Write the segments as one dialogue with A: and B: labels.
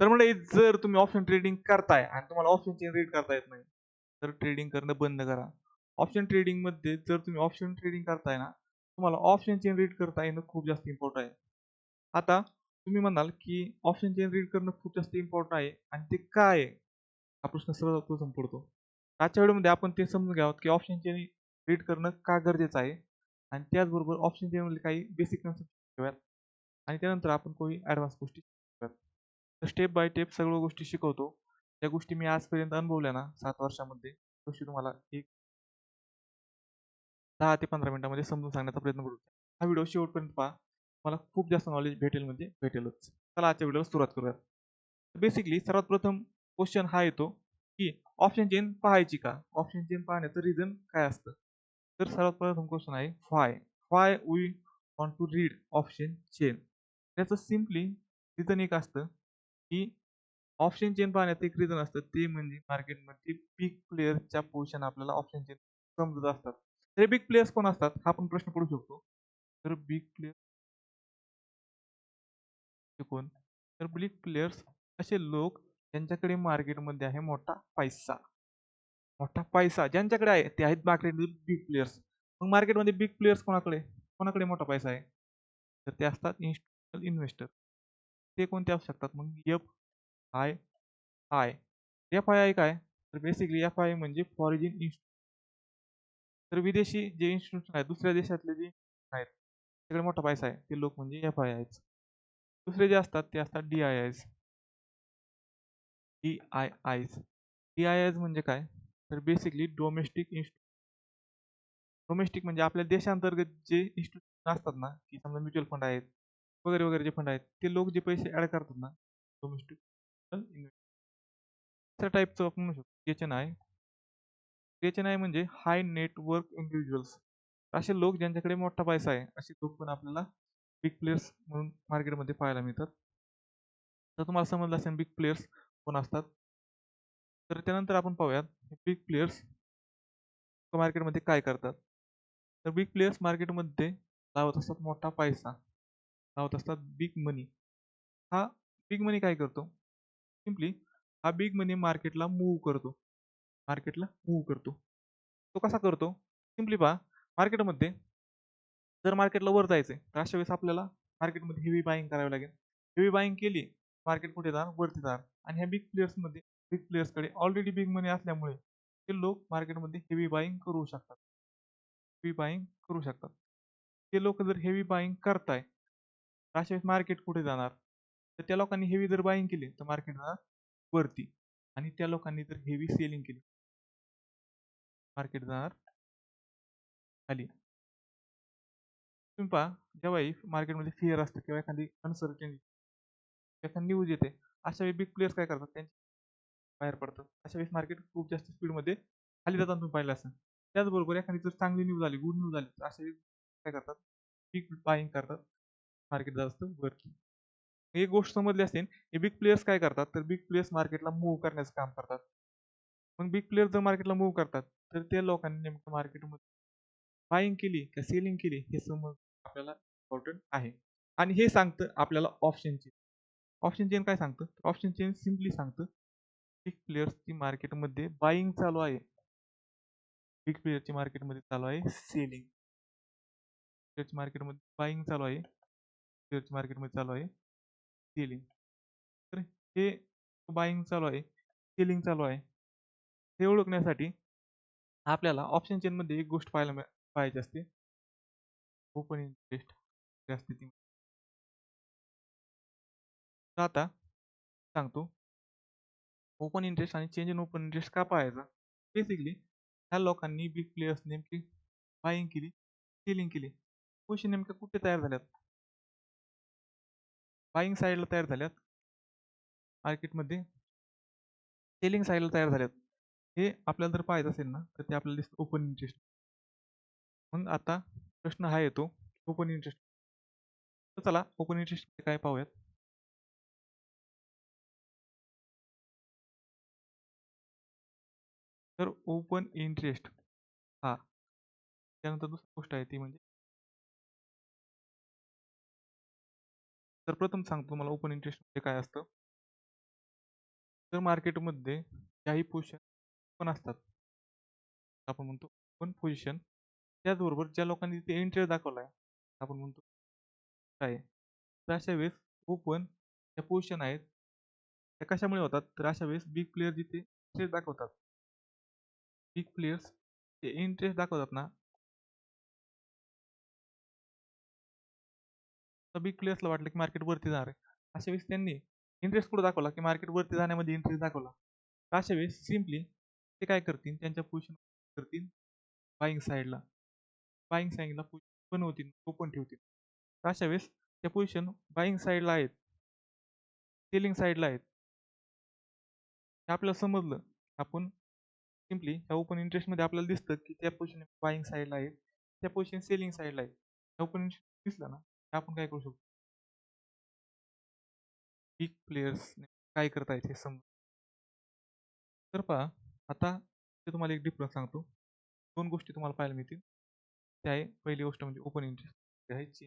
A: तर म्हणजे जर तुम्ही ऑप्शन ट्रेडिंग करताय आणि तुम्हाला ऑप्शन चेन रीड करता येत नाही, तर ट्रेडिंग करणं बंद करा. ऑप्शन ट्रेडिंगमध्ये जर तुम्ही ऑप्शन ट्रेडिंग करताय ना, तुम्हाला ऑप्शन चेन रीड करता येणं खूप जास्त इम्पॉर्टंट आहे. आता तुम्ही म्हणाल, की ऑप्शन चेन रीड करणं खूप जास्त इम्पॉर्टंट आहे आणि ते काय आहे? हा प्रश्न सर्वप्रथम पडतो. आजच्या व्हिडिओमध्ये आपण ते समजून घ्यावं, की ऑप्शन चेन रीड करणं का गरजेचं आहे आणि त्याचबरोबर ऑप्शन चेनमधले काही बेसिक कन्सेप्ट शिकूयात आणि त्यानंतर आपण काही ॲडव्हान्स गोष्टी शिकूयात. तर स्टेप बाय स्टेप सर्व गोष्टी शिकवतो. त्या गोष्टी मी आजपर्यंत अनुभवल्या ना 7 वर्षामध्ये, गोष्टी तुम्हाला एक 10 ते 15 मिनिटांमध्ये समजून सांगण्याचा प्रयत्न करू. हा व्हिडिओ शेवटपर्यंत पहा. मला खूप जास्त नॉलेज भेटेल म्हणजे भेटेलच. चला आजच्या व्हिडिओला सुरुवात करूयात. बेसिकली सर्वात प्रथम क्वेश्चन हा येतो, की ऑप्शन चेन पाहायची का? ऑप्शन चेन पाहण्याचं रिझन काय असतं? तर सर्वात प्रथम क्वेश्चन आहे why? Why we want to read option chain? त्याचं सिम्पली रिझन एक असतं, की ऑप्शन चेन पाहण्याचं एक रिझन असतं ते म्हणजे मार्केटमध्ये बिग प्लेयरच्या पोझिशन आपल्याला ऑप्शन चेन समजत असतात. तर बिग प्लेयर्स कोण असतात? हा पण प्रश्न पडू शकतो. तर बिग प्लेयर कोण? तर बिग प्लेयर्स असे लोक ज्यांच्याकडे मार्केटमध्ये आहे मोठा पैसा. मोठा पैसा ज्यांच्याकडे आहे ते आहेत मार्केटमध्ये बिग प्लेयर्स. मग मार्केटमध्ये बिग प्लेयर्स कोणाकडे? कोणाकडे मोठा पैसा आहे? तर ते असतात इन्स्टिट्यूशनल इन्व्हेस्टर. ते कोणते असू शकतात मग? एफ-आय-आय. एफ-आय-आय काय? तर बेसिकली एफ-आय म्हणजे फॉरेन तर विदेशी जे इन्स्टिट्यूशन आहेत, दुसऱ्या देशातले जे आहेत, तिकडे मोठा पैसा आहे. ते लोक म्हणजे एफ-आय-आयज. दुसरे जे असतात ते असतात डी-आय-आयज. डी-आय-आयज. डी-आय-आयज म्हणजे काय? तर बेसिकली डोमेस्टिक म्हणजे आपल्या देशांतर्गत जे इन्स्टिट्यूशन असतात ना, की समजा म्युच्युअल फंड आहेत, वगैरे, वगैरे जे फंड आहेत, ते लोक जे पैसे ॲड करतात ना, डोमेस्टिक दुसऱ्या टाईपचं आपण म्हणू शकतो एच-एन-आय. एच-एन-आय म्हणजे हाय नेटवर्क इंडिव्हिज्युअल्स. असे लोक ज्यांच्याकडे मोठा पैसा आहे, असे लोक पण आपल्याला बिग प्लेयर्स म्हणून मार्केटमध्ये पाहायला मिळतात. तर तुम्हाला समजलं असेल बिग प्लेयर्स कोण असतात. तर त्यानंतर आपण पाहूयात बिग प्लेयर्स मार्केटमध्ये काय करतात. तर बिग प्लेयर्स मार्केटमध्ये लावत असतात मोठा पैसा, लावत असतात बिग मनी. हा बिग मनी काय करतो? सिम्पली हा बिग मनी मार्केटला मूव्ह करतो. मार्केटला मूव्ह करतो. तो कसा करतो? सिम्पली पहा, मार्केटमध्ये जर मार्केटला वर जायचंय, तर अशा वेळेस आपल्याला मार्केटमध्ये हेवी बाईंग करावी लागेल. हेवी बाईंग केली, मार्केट कुठे जाणार? वरती जाणार. आणि ह्या बिग प्लेयर्सकडे ऑलरेडी बिग मनी असल्यामुळे ते लोक मार्केटमध्ये हेवी बाईंग करू शकतात. हेवी बाईंग करू शकतात. ते लोक जर हेवी बाईंग करताय, तर अशा वेळेस मार्केट कुठे जाणार? तर त्या लोकांनी हेवी जर बाईंग केली, तर मार्केट जाणार वरती. आणि त्या लोकांनी जर हेवी सेलिंग केली, मार्केट जाणार खाली. तुम्ही पहा, जेव्हाही मार्केटमध्ये फिअर असतं किंवा एखादी अनसर्टनिटी, एखादी न्यूज येते, अशा वेळी बिग प्लेयर्स काय करतात? त्यांच्या बाहेर पडतात. अशा वेळेस मार्केट खूप जास्त स्पीडमध्ये खाली जाताना तुम्ही पाहिलं असेल. त्याचबरोबर एखादी जर चांगली न्यूज आली, गुड न्यूज आली, तर अशा वेळी काय करतात? बिग बाईंग करतात. मार्केट जात असतं वरती. एक गोष्ट समजली असेल, हे बिग प्लेयर्स काय करतात? तर बिग प्लेयर्स मार्केटला मूव्ह करण्याचं काम करतात. मग बिग प्लेयर्स जर मार्केटला मूव्ह करतात, तर त्या लोकांनी नेमकं मार्केटमध्ये बायिंग केली का सेलिंग केली हे समज आपल्याला इम्पॉर्टंट आहे. आणि हे सांगतं आपल्याला ऑप्शन चेन. ऑप्शन चेन काय सांगतं? ऑप्शन चेन सिम्पली सांगतं बिग प्लेयर्सची मार्केटमध्ये बायिंग चालू आहे. बिग प्लेयरची मार्केटमध्ये चालू आहे सेलिंग. प्लेयरची मार्केटमध्ये बायिंग चालू आहे. प्लेयरची मार्केटमध्ये चालू आहे सेलिंग. तर हे बायिंग चालू आहे, सेलिंग चालू आहे. हे ओळखण्यासाठी आपल्याला ऑप्शन चेनमध्ये एक गोष्ट पाहायची असते. ओपन इंटरेस्ट असते ती. तर आता सांगतो ओपन इंटरेस्ट आणि चेंज इन ओपन इंटरेस्ट का पाहायचा? बेसिकली ह्या लोकांनी बिग प्लेयर्स नेमकी बायिंग केली, सेलिंग केली. पैसे नेमक्या कुठे तयार झाल्यात? बायिंग साइडला तयार झाल्यात मार्केटमध्ये, सेलिंग साइडला तयार झाल्यात. हे आपल्याला जर पाहायचं असेल ना, तर ते आपल्याला दिसतं ओपन इंटरेस्ट. मग आता प्रश्न हा येतो ओपन इंटरेस्ट. तर चला ओपन इंटरेस्ट काय पाहूयात. तर ओपन इंटरेस्ट हा त्यानंतर दुसरी गोष्ट आहे ती म्हणजे तर प्रथम सांगतो तुम्हाला ओपन इंटरेस्ट म्हणजे काय असतं. तर मार्केटमध्ये काही पोझिशन पण असतात. आपण म्हणतो ओपन पोझिशन. त्याचबरोबर ज्या लोकांनी तिथे इंटरेस्ट दाखवलाय, आपण म्हणतो काय आहे. तर अशा वेळेस ओपन त्या पोझिशन आहेत, त्या कशामुळे होतात? तर अशा वेळेस बिग प्लेयर जिथे इंटरेस्ट दाखवतात. बिग प्लेयर्स ते इंटरेस्ट दाखवतात ना, तर बिग प्लेयर्सला वाटलं की मार्केट वरती जाणार आहे. अशा वेळेस त्यांनी इंटरेस्ट कुठं दाखवला की मार्केट वरती जाण्यामध्ये इंटरेस्ट दाखवला. तर अशा वेळेस सिम्पली ते काय करतील, त्यांच्या पोझिशन करतील बाईंग साईडला. बाईंग साईडला पोझिशन बनवतील, ओपन ठेवतील. तर अशा वेळेस त्या पोझिशन बाईंग साईडला आहेत, सेलिंग साईडला आहेत. हे आपल्याला समजलं. आपण सिम्पली त्या ओपन इंटरेस्टमध्ये आपल्याला दिसतं की त्या पोझिशन बाईंग साईडला आहे, त्या पोझिशन सेलिंग साईडला आहे. ओपन इंटरेस्ट दिसलं ना, तर आपण काय करू शकतो, बिग प्लेयर्स काय करतायत हे समजू. तर पहा, आता ते तुम्हाला एक डिफरन्स सांगतो. 2 गोष्टी तुम्हाला पाहायला मिळतील. ते आहे पहिली गोष्ट म्हणजे ओपन इंटरेस्ट आहे.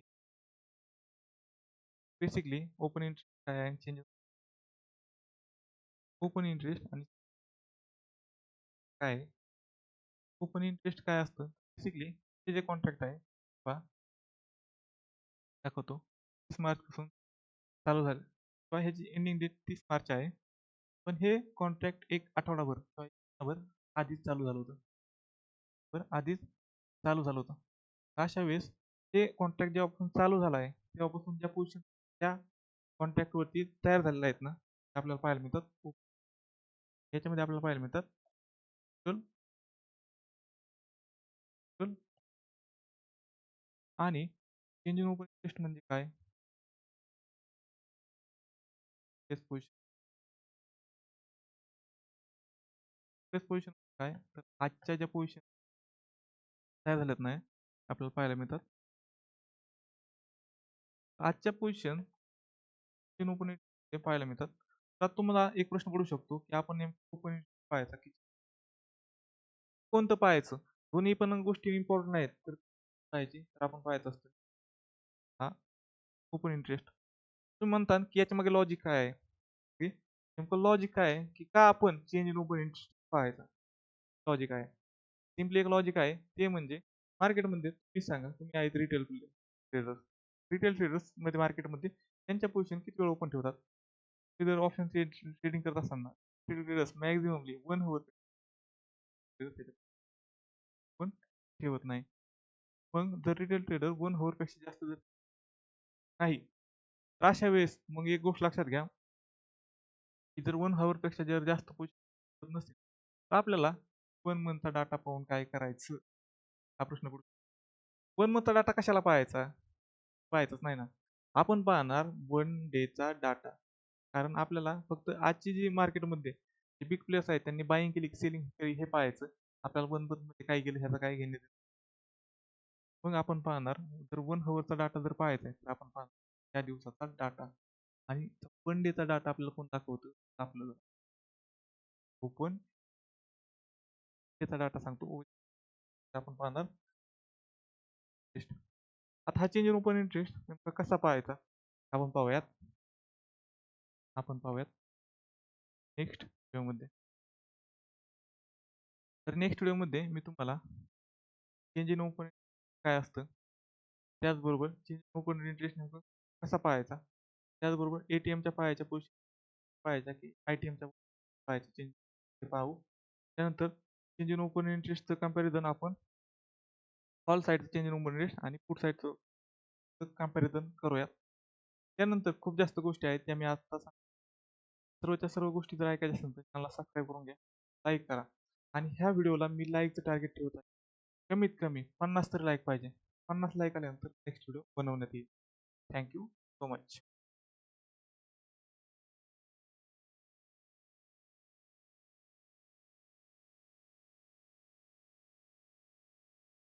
A: बेसिकली ओपन इंटरेस्ट काय आहे, चेंज ओपन इंटरेस्ट आणि काय आहे? ओपन इंटरेस्ट काय असतं? बेसिकली हे जे कॉन्ट्रॅक्ट आहे, पहा दाखवतो. 30 मार्चपासून चालू झालं किंवा ह्याची एंडिंग डेट 30 मार्च आहे. पण हे कॉन्ट्रॅक्ट एक आठवडाभर किंवा 1 महिनाभर आधीच चालू झालं होतं. बरं, आधीच चालू झालं होतं. अशा वेळेस ते कॉन्ट्रॅक्ट जेव्हापासून चालू झाला आहे, तेव्हापासून ज्या पोझिशन त्या कॉन्ट्रॅक्टवरती तयार झालेल्या आहेत ना, ते आपल्याला पाहायला मिळतात. याच्यामध्ये आपल्याला पाहायला मिळतात. चल, चल आणि चेंज इन ओपन इंटरेस्ट म्हणजे काय? तेच पोझिशन तेच पोझिशन काय? तर आजच्या ज्या पोझिशन तयार झाल्यात नाही, आपल्याला पाहायला मिळतात. आजच्या पोझिशन चेन ओपन ते पाहायला मिळतात. तर तुम्हाला एक प्रश्न पडू शकतो, की आपण नेमकं ओपन पाहायचा की कोणतं पाहायचं? दोन्ही पण गोष्टी इम्पॉर्टंट आहेत. तर पाहायची तर आपण पाहायचं असतं. हा ओपन इंटरेस्ट. तुम्ही म्हणता की याच्यामागे लॉजिक काय आहे? की नेमकं लॉजिक काय आहे, की का आपण चेंज इन ओपन इंटरेस्ट पाहायचा? लॉजिक आहे. सिम्पली एक लॉजिक आहे. ते म्हणजे मार्केटमध्ये तुम्ही सांगा, तुम्ही आहेत रिटेल ट्रेडर्स. रिटेल ट्रेडर्समध्ये मार्केटमध्ये त्यांच्या पोझिशन किती वेळ ओपन ठेवतात? ते जर ऑप्शन ट्रेडिंग करत असताना ट्रेडर्स मॅक्झिममली 1 हवर पण ठेवत नाही. मग जर रिटेल ट्रेडर 1 हॉवरपेक्षा जास्त जर नाही, तर अशा वेळेस मग एक गोष्ट लक्षात घ्या, की जर 1 हॉवरपेक्षा जर जास्त पोझिशन नसेल, तर आपल्याला 1 मंथचा डाटा पाहून काय करायचं? हा प्रश्न पडतो. 1 मंथचा डाटा कशाला पाहायचा? पाहायचाच नाही ना. आपण पाहणार 1 डेचा डाटा. कारण आपल्याला फक्त आजची जी मार्केटमध्ये जे बिग प्लेयर्स आहेत, त्यांनी बायिंग केली की सेलिंग केली हे पाहायचं. आपल्याला 1 मंथमध्ये काय केलं ह्याचं काय घेणं. मग आपण पाहणार जर 1 हॉवरचा डाटा जर पाहायचा आहे, तर आपण पाहणार त्या दिवसाचा डाटा आणि 1 डेचा डाटा आपल्याला कोण दाखवतं? आपल्याला ओपन डेचा डाटा सांगतो. आपण पाहणार इंटरेस्ट. आता हा चेंज इन ओपन इंटरेस्ट नेमका कसा पाहायचा? आपण पाहूयात. आपण पाहूयात नेक्स्ट व्हिडिओमध्ये. तर नेक्स्ट व्हिडिओमध्ये मी तुम्हाला चेंज इन ओपन काय असतं, त्याचबरोबर चेंज इन ओपन इंटरेस्ट नेमकं कसा पाहायचा, त्याचबरोबर ATMच्या पाहायच्या पोझिशन पाहायच्या की ITMच्या पाहायच्या चेंज ते पाहू. त्यानंतर चेंज इन ओपन इंटरेस्टचं कंपॅरिझन आपण कॉल साईडचं चेंज इन ओपन इंटरेस्ट आणि पुट साईडचं कंपॅरिझन करूयात. त्यानंतर खूप जास्त गोष्टी आहेत त्या मी आता सर्वच्या सर्व गोष्टी जर ऐकायच्या असेल तर चॅनलला सबस्क्राईब करून घ्या, लाईक करा आणि ह्या व्हिडिओला मी लाईकचं टार्गेट ठेवत आहे. कमीत कमी 50 तरी लाईक पाहिजे. 50 लाईक आल्यानंतर नेक्स्ट व्हिडिओ बनवण्यात येईल. Thank you so much.